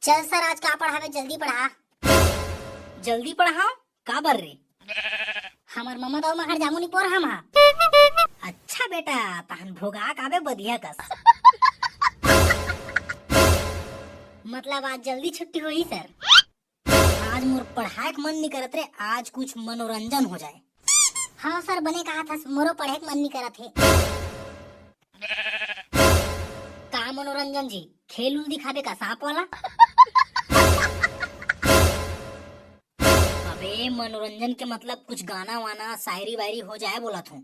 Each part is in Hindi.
चल सर, आज का पढ़ावे जल्दी पढ़ा। जल्दी पढ़ाओ का बर रे? हमार मम्मा तो मगर जामुनी पोर हम। अच्छा बेटा, तहन भोगा काबे बधिया कस। मतलब आज जल्दी छुट्टी हुई सर। आज मोर पढ़ाए के मन नहीं करत रे, आज कुछ मनोरंजन हो जाए। हाँ सर, बने कहा था मोरो पढ़े के मन नहीं करत है। का मनोरंजन जी? खेल उल दिखावे का सांप वाला? अबे मनोरंजन के मतलब कुछ गाना वाना शायरी वायरी हो जाए बोला थू।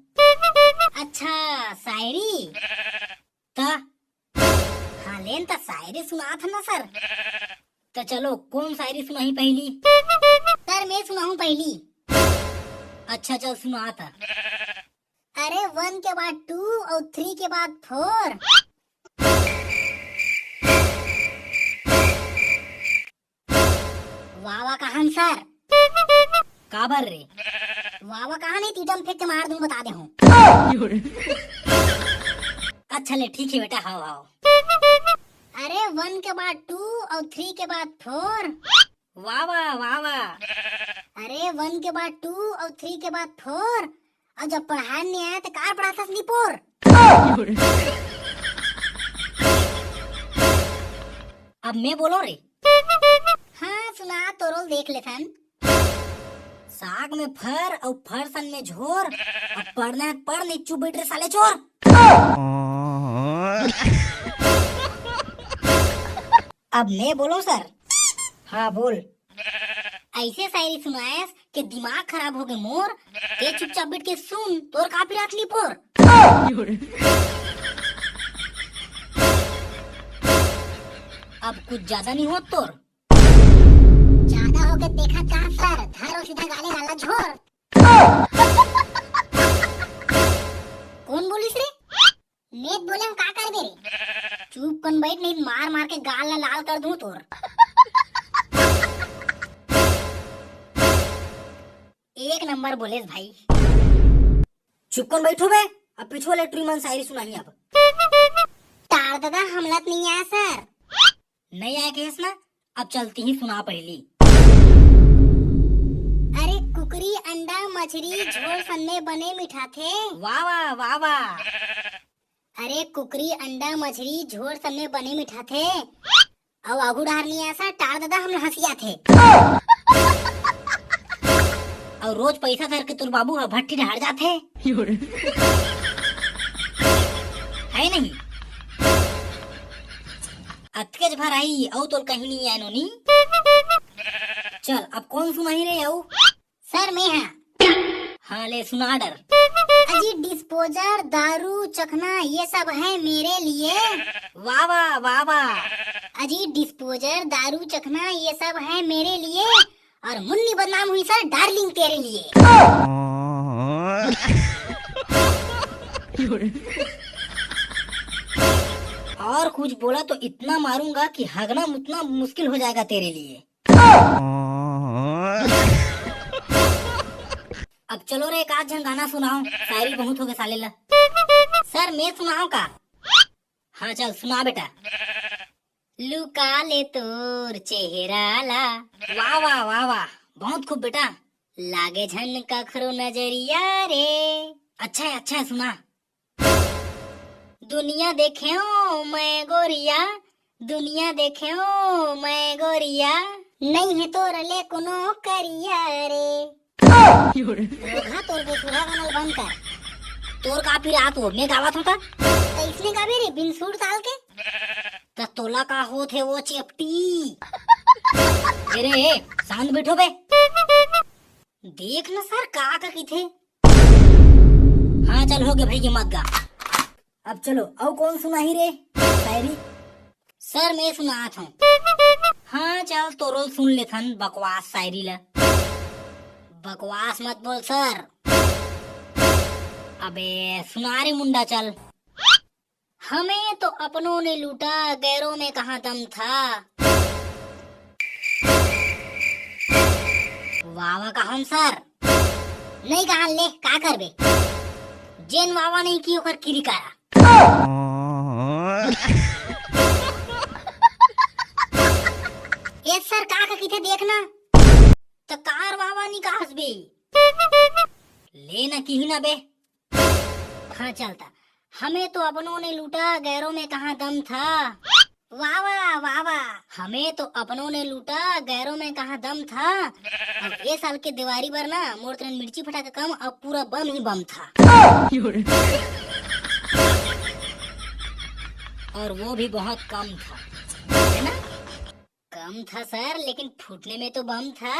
अच्छा शायरी ता हाँ लेन ता शायरी सुना था ना सर। तो चलो कौन शायरी सुनाई पहली? सर मैं सुनाऊं पहली। अच्छा चल सुना था। अरे 1 के बाद 2 और 3 के बाद 4। वावा कहान सर? का बर रे? वावा कहां नहीं तीटम फेंक के मार दूं, बता दे हूं। अच्छा ले ठीक है बेटा, हाओ हाओ। अरे 1 के बाद 2 और 3 के बाद 4। वाह वाह वाह वाह। अरे 1 के बाद 2 और 3 के बाद 4। और जब पढ़ाने नहीं आया तो कार पढ़ाता स्लीपोर। अब मैं बोलो रे। हाँ सुना तो रोल देख ले फैन। साग में फर और फरसन में झोर, अब पढ़ना है पढ़, नहीं चुप बैठ रे साले चोर। अब मैं बोलो सर। हाँ बोल। ऐसे शायरी सुनाएस कि दिमाग खराब हो गए मोर। ते चुपचाप बैठ के सुन, तोर कापी रख ली पोर। अब कुछ ज्यादा नहीं हो तोर। ज्यादा हो गए देखा कहा सर, धर और सीधा गाले गाला झोर। कौन बोलिस रे? नेत बोले हम का कर बेरे? चुप कन बैठ, नहीं मार मार के गाल ला लाल कर दूं तोर। एक नंबर बोले भाई। चुपकन बैठो बे, अब पिछो वाले ट्रीमन शायरी सुनाई। अब तार दादा हमलत नहीं आया सर। नहीं आया केस ना, अब चलती ही सुना पहली। अरे कुकरी अंडा मछली झोल सन्ने बने मीठा थे। वाह वाह वाह वाह। अरे कुकरी अंडा मछली झोल सन्ने बने मीठा थे। और आगू डार नहीं आया सर, तार दादा हम हंसिया थे। और रोज पैसा धर के तुर बाबू भट्टी ढाड़ जाते है नहीं। अतकेज भर आई औ तो कहीं नहीं आया नोनी। चल अब कौन सुनाई रे औ? सर मैं हाँ। हाँ ले सुना डर। अजी डिस्पोजर दारू चखना ये सब है मेरे लिए। वाह वाह वाह वाह। अजी डिस्पोजर दारू चखना ये सब है मेरे लिए। और मुन्नी बदनाम हुई सर डार्लिंग तेरे लिए। और कुछ बोला तो इतना मारूंगा कि हगना मुतना मुश्किल हो जाएगा तेरे लिए। अब चलो रे एक आध जन गाना सुनाओ, शायरी बहुत हो गए साले ला। सर मैं सुनाऊं का? हाँ चल सुना बेटा। लुका ले तोर चेहरा ला। वाह वाह वाह वाह, बहुत खूब बेटा। लागे झन का खरो नजरिया रे। अच्छा है सुना। दुनिया देखे ओ मैं गोरिया, दुनिया देखे ओ मैं गोरिया। नहीं है तोर ले कोनो करिया रे। हाँ तोर बेसुरा गाना बंद कर। तोर का फिर रात हो मैं गावत होता। तो इसने का भी रे बिन सूट साल के। तो तोला का हो थे वो चेपटी। अरे शांत बैठो बे। देख न सर का की थे। हाँ चल हो गया भाई, ये मत गा। अब चलो और कौन सुनाही रे शायरी? सर मैं सुनात हूँ। हाँ चल तो रोल सुन लेथन बकवास शायरी ला। बकवास मत बोल सर। अबे सुना रे मुंडा चल। हमें तो अपनों ने लूटा, गैरों में कहाँ दम था। वावा कहा सर? नहीं कहा ले का करबे। जेन वावा नहीं की ओकर किरिकारा। किथे देखना तो कार वावा निकास बे लेना की ना बे। हाँ चलता। हमें तो अपनों ने लूटा, गैरों में कहाँ दम था। वाह वाह वाह वाह। हमें तो अपनों ने लूटा, गैरों में कहाँ दम था। अब ये साल के दिवाली पर ना मोर तरह मिर्ची फटा का कम, अब पूरा बम ही बम था। और वो भी बहुत कम था, है ना? कम था सर, लेकिन फूटने में तो बम था।